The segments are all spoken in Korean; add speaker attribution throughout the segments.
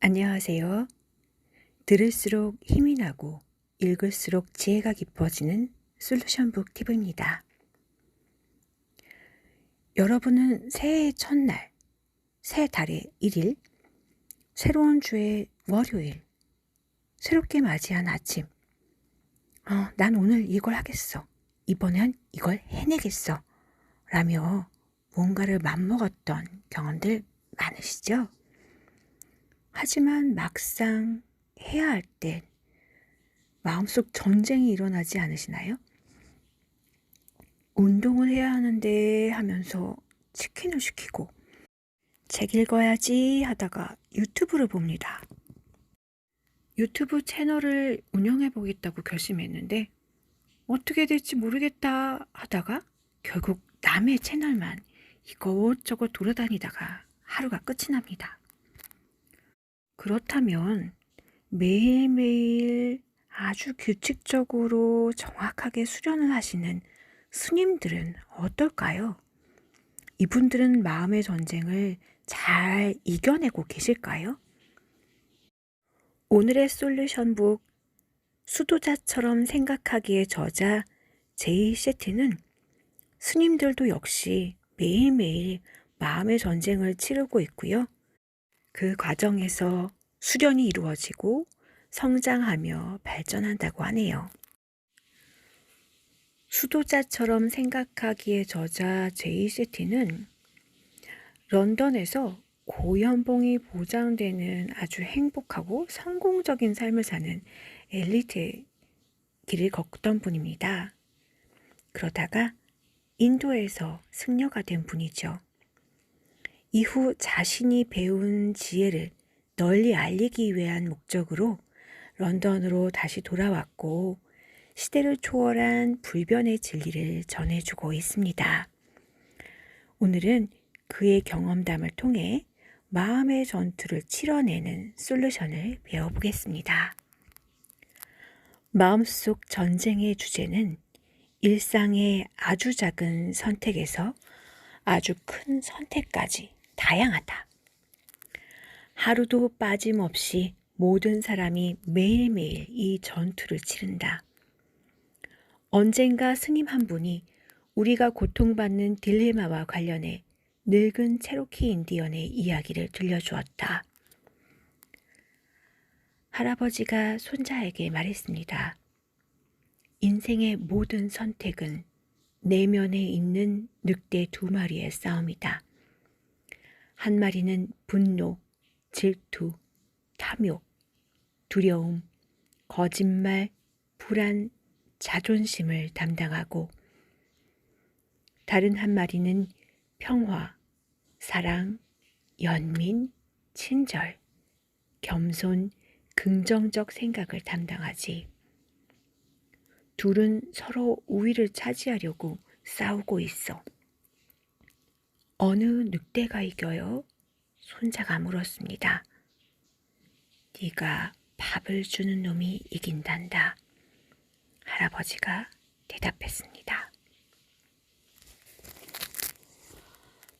Speaker 1: 안녕하세요. 들을수록 힘이 나고 읽을수록 지혜가 깊어지는 솔루션북 팁입니다. 여러분은 새해의 첫날, 새 달의 1일, 새로운 주의 월요일, 새롭게 맞이한 아침, 난 오늘 이걸 하겠어. 이번엔 이걸 해내겠어. 라며 뭔가를 맘먹었던 경험들 많으시죠? 하지만 막상 해야 할 땐 마음속 전쟁이 일어나지 않으시나요? 운동을 해야 하는데 하면서 치킨을 시키고 책 읽어야지 하다가 유튜브를 봅니다. 유튜브 채널을 운영해 보겠다고 결심했는데 어떻게 될지 모르겠다 하다가 결국 남의 채널만 이것저것 돌아다니다가 하루가 끝이 납니다. 그렇다면 매일매일 아주 규칙적으로 정확하게 수련을 하시는 스님들은 어떨까요? 이분들은 마음의 전쟁을 잘 이겨내고 계실까요? 오늘의 솔루션북 수도자처럼 생각하기의 저자 제이 세티는 스님들도 역시 매일매일 마음의 전쟁을 치르고 있고요. 그 과정에서 수련이 이루어지고 성장하며 발전한다고 하네요. 수도자처럼 생각하기의 저자 제이 세티는 런던에서 고연봉이 보장되는 아주 행복하고 성공적인 삶을 사는 엘리트의 길을 걷던 분입니다. 그러다가 인도에서 승려가 된 분이죠. 이후 자신이 배운 지혜를 널리 알리기 위한 목적으로 런던으로 다시 돌아왔고 시대를 초월한 불변의 진리를 전해주고 있습니다. 오늘은 그의 경험담을 통해 마음의 전투를 치러내는 솔루션을 배워보겠습니다. 마음속 전쟁의 주제는 일상의 아주 작은 선택에서 아주 큰 선택까지 다양하다. 하루도 빠짐없이 모든 사람이 매일매일 이 전투를 치른다. 언젠가 스님 한 분이 우리가 고통받는 딜레마와 관련해 늙은 체로키 인디언의 이야기를 들려주었다. 할아버지가 손자에게 말했습니다. 인생의 모든 선택은 내면에 있는 늑대 2마리의 싸움이다. 한 마리는 분노, 질투, 탐욕, 두려움, 거짓말, 불안, 자존심을 담당하고 다른 한 마리는 평화, 사랑, 연민, 친절, 겸손, 긍정적 생각을 담당하지. 둘은 서로 우위를 차지하려고 싸우고 있어. 어느 늑대가 이겨요? 손자가 물었습니다. 네가 밥을 주는 놈이 이긴단다. 할아버지가 대답했습니다.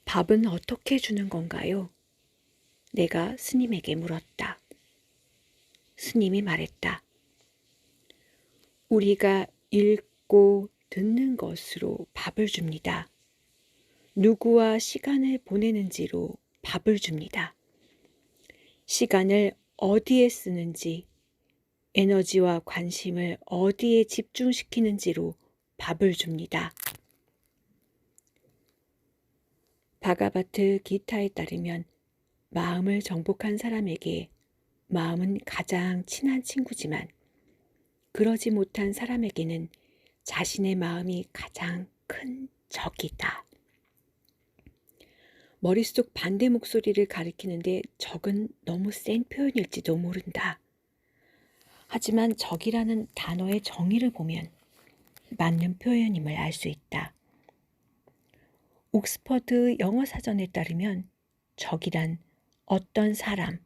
Speaker 1: 밥은 어떻게 주는 건가요? 내가 스님에게 물었다. 스님이 말했다. 우리가 읽고 듣는 것으로 밥을 줍니다. 누구와 시간을 보내는지로 밥을 줍니다. 시간을 어디에 쓰는지, 에너지와 관심을 어디에 집중시키는지로 밥을 줍니다. 바가바트 기타에 따르면 마음을 정복한 사람에게 마음은 가장 친한 친구지만 그러지 못한 사람에게는 자신의 마음이 가장 큰 적이다. 머릿속 반대 목소리를 가리키는데 적은 너무 센 표현일지도 모른다. 하지만 적이라는 단어의 정의를 보면 맞는 표현임을 알 수 있다. 옥스퍼드 영어사전에 따르면 적이란 어떤 사람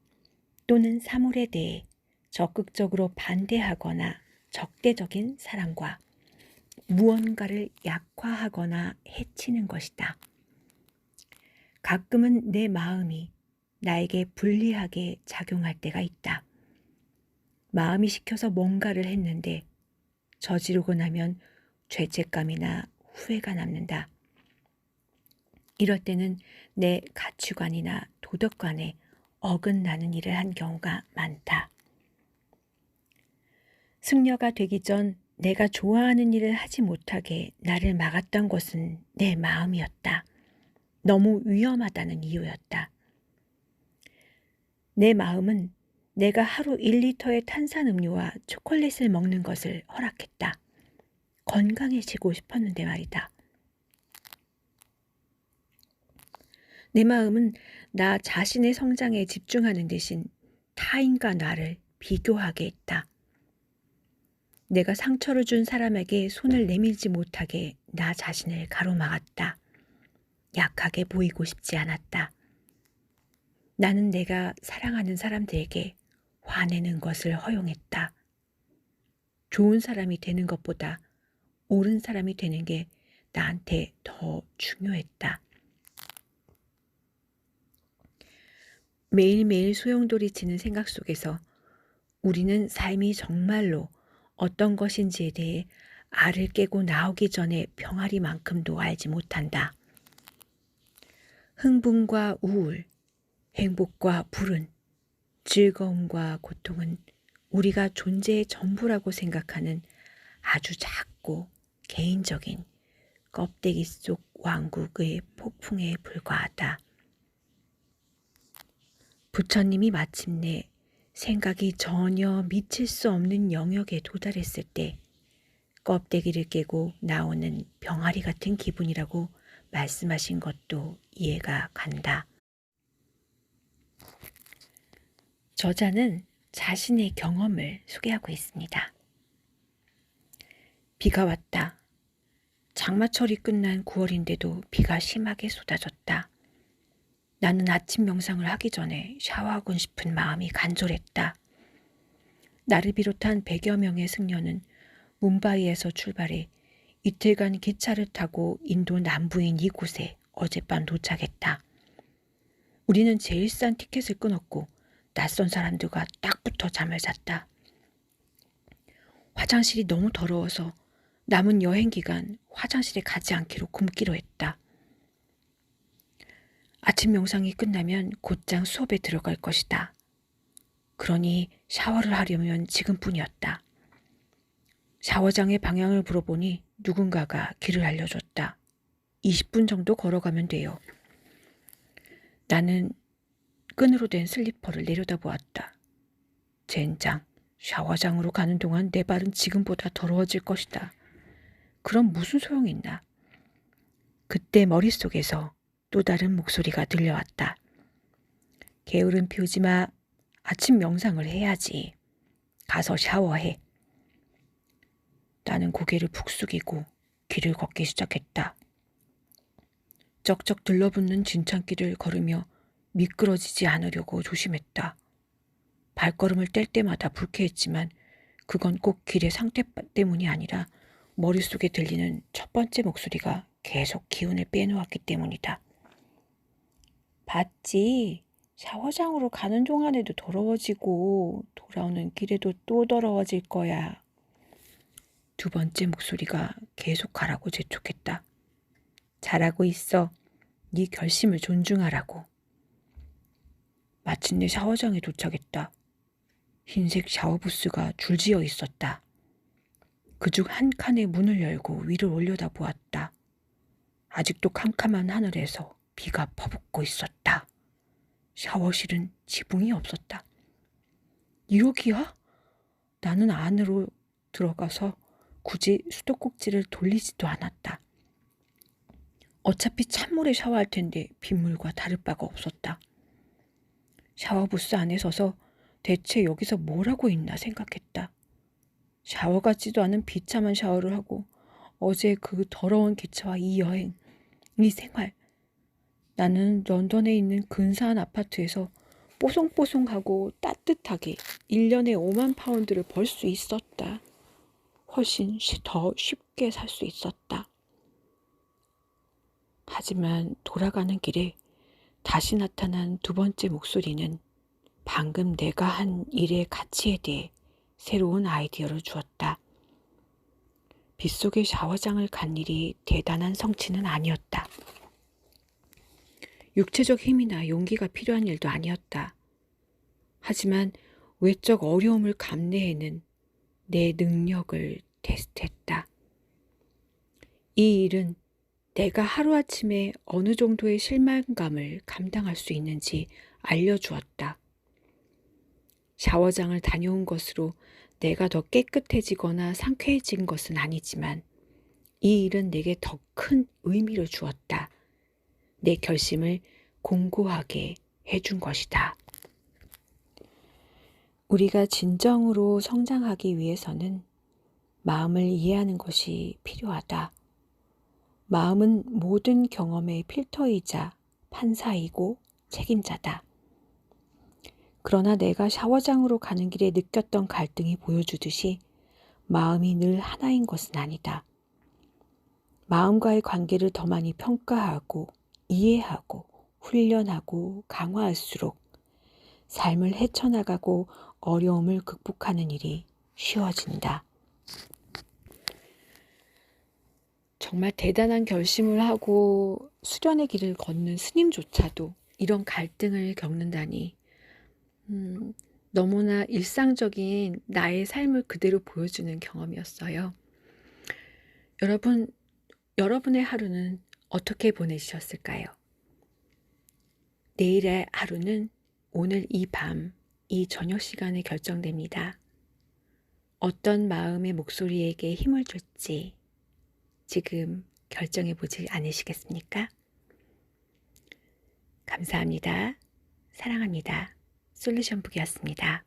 Speaker 1: 또는 사물에 대해 적극적으로 반대하거나 적대적인 사람과 무언가를 약화하거나 해치는 것이다. 가끔은 내 마음이 나에게 불리하게 작용할 때가 있다. 마음이 시켜서 뭔가를 했는데 저지르고 나면 죄책감이나 후회가 남는다. 이럴 때는 내 가치관이나 도덕관에 어긋나는 일을 한 경우가 많다. 승려가 되기 전 내가 좋아하는 일을 하지 못하게 나를 막았던 것은 내 마음이었다. 너무 위험하다는 이유였다. 내 마음은 내가 하루 1리터의 탄산음료와 초콜릿을 먹는 것을 허락했다. 건강해지고 싶었는데 말이다. 내 마음은 나 자신의 성장에 집중하는 대신 타인과 나를 비교하게 했다. 내가 상처를 준 사람에게 손을 내밀지 못하게 나 자신을 가로막았다. 약하게 보이고 싶지 않았다. 나는 내가 사랑하는 사람들에게 화내는 것을 허용했다. 좋은 사람이 되는 것보다 옳은 사람이 되는 게 나한테 더 중요했다. 매일매일 소용돌이치는 생각 속에서 우리는 삶이 정말로 어떤 것인지에 대해 알을 깨고 나오기 전에 병아리만큼도 알지 못한다. 흥분과 우울, 행복과 불운, 즐거움과 고통은 우리가 존재의 전부라고 생각하는 아주 작고 개인적인 껍데기 속 왕국의 폭풍에 불과하다. 부처님이 마침내 생각이 전혀 미칠 수 없는 영역에 도달했을 때 껍데기를 깨고 나오는 병아리 같은 기분이라고 말씀하신 것도 이해가 간다. 저자는 자신의 경험을 소개하고 있습니다. 비가 왔다. 장마철이 끝난 9월인데도 비가 심하게 쏟아졌다. 나는 아침 명상을 하기 전에 샤워하고 싶은 마음이 간절했다. 나를 비롯한 100여 명의 승려는 뭄바이에서 출발해 이틀간 기차를 타고 인도 남부인 이곳에 어젯밤 도착했다. 우리는 제일 싼 티켓을 끊었고 낯선 사람들과 딱 붙어 잠을 잤다. 화장실이 너무 더러워서 남은 여행 기간 화장실에 가지 않기로 굶기로 했다. 아침 명상이 끝나면 곧장 수업에 들어갈 것이다. 그러니 샤워를 하려면 지금뿐이었다. 샤워장의 방향을 물어보니 누군가가 길을 알려줬다. 20분 정도 걸어가면 돼요. 나는 끈으로 된 슬리퍼를 내려다보았다. 젠장, 샤워장으로 가는 동안 내 발은 지금보다 더러워질 것이다. 그럼 무슨 소용이 있나? 그때 머릿속에서 또 다른 목소리가 들려왔다. 게으름 피우지 마. 아침 명상을 해야지. 가서 샤워해. 나는 고개를 푹 숙이고 길을 걷기 시작했다. 쩍쩍 들러붙는 진창길을 걸으며 미끄러지지 않으려고 조심했다. 발걸음을 뗄 때마다 불쾌했지만 그건 꼭 길의 상태 때문이 아니라 머릿속에 들리는 첫 번째 목소리가 계속 기운을 빼놓았기 때문이다. 봤지? 샤워장으로 가는 동안에도 더러워지고 돌아오는 길에도 또 더러워질 거야. 두 번째 목소리가 계속 가라고 재촉했다. 잘하고 있어. 네 결심을 존중하라고. 마침내 샤워장에 도착했다. 흰색 샤워부스가 줄지어 있었다. 그중 한 칸의 문을 열고 위를 올려다보았다. 아직도 캄캄한 하늘에서 비가 퍼붓고 있었다. 샤워실은 지붕이 없었다. 여기야? 나는 안으로 들어가서 굳이 수도꼭지를 돌리지도 않았다. 어차피 찬물에 샤워할 텐데 빗물과 다를 바가 없었다. 샤워부스 안에 서서 대체 여기서 뭘 하고 있나 생각했다. 샤워 같지도 않은 비참한 샤워를 하고 어제 그 더러운 기차와 이 여행, 이 생활. 나는 런던에 있는 근사한 아파트에서 뽀송뽀송하고 따뜻하게 1년에 5만 파운드를 벌 수 있었다. 훨씬 더 쉽게 살 수 있었다. 하지만 돌아가는 길에 다시 나타난 두 번째 목소리는 방금 내가 한 일의 가치에 대해 새로운 아이디어를 주었다. 빗속에 샤워장을 간 일이 대단한 성취는 아니었다. 육체적 힘이나 용기가 필요한 일도 아니었다. 하지만 외적 어려움을 감내해낸 내 능력을 테스트했다. 이 일은 내가 하루아침에 어느 정도의 실망감을 감당할 수 있는지 알려주었다. 샤워장을 다녀온 것으로 내가 더 깨끗해지거나 상쾌해진 것은 아니지만 이 일은 내게 더 큰 의미를 주었다. 내 결심을 공고하게 해준 것이다. 우리가 진정으로 성장하기 위해서는 마음을 이해하는 것이 필요하다. 마음은 모든 경험의 필터이자 판사이고 책임자다. 그러나 내가 샤워장으로 가는 길에 느꼈던 갈등이 보여주듯이 마음이 늘 하나인 것은 아니다. 마음과의 관계를 더 많이 평가하고 이해하고 훈련하고 강화할수록 삶을 헤쳐나가고 어려움을 극복하는 일이 쉬워진다. 정말 대단한 결심을 하고 수련의 길을 걷는 스님조차도 이런 갈등을 겪는다니 너무나 일상적인 나의 삶을 그대로 보여주는 경험이었어요. 여러분의 하루는 어떻게 보내셨을까요? 내일의 하루는 오늘 이 밤, 이 저녁 시간에 결정됩니다. 어떤 마음의 목소리에게 힘을 줄지 지금 결정해 보지 않으시겠습니까? 감사합니다. 사랑합니다. 솔루션북이었습니다.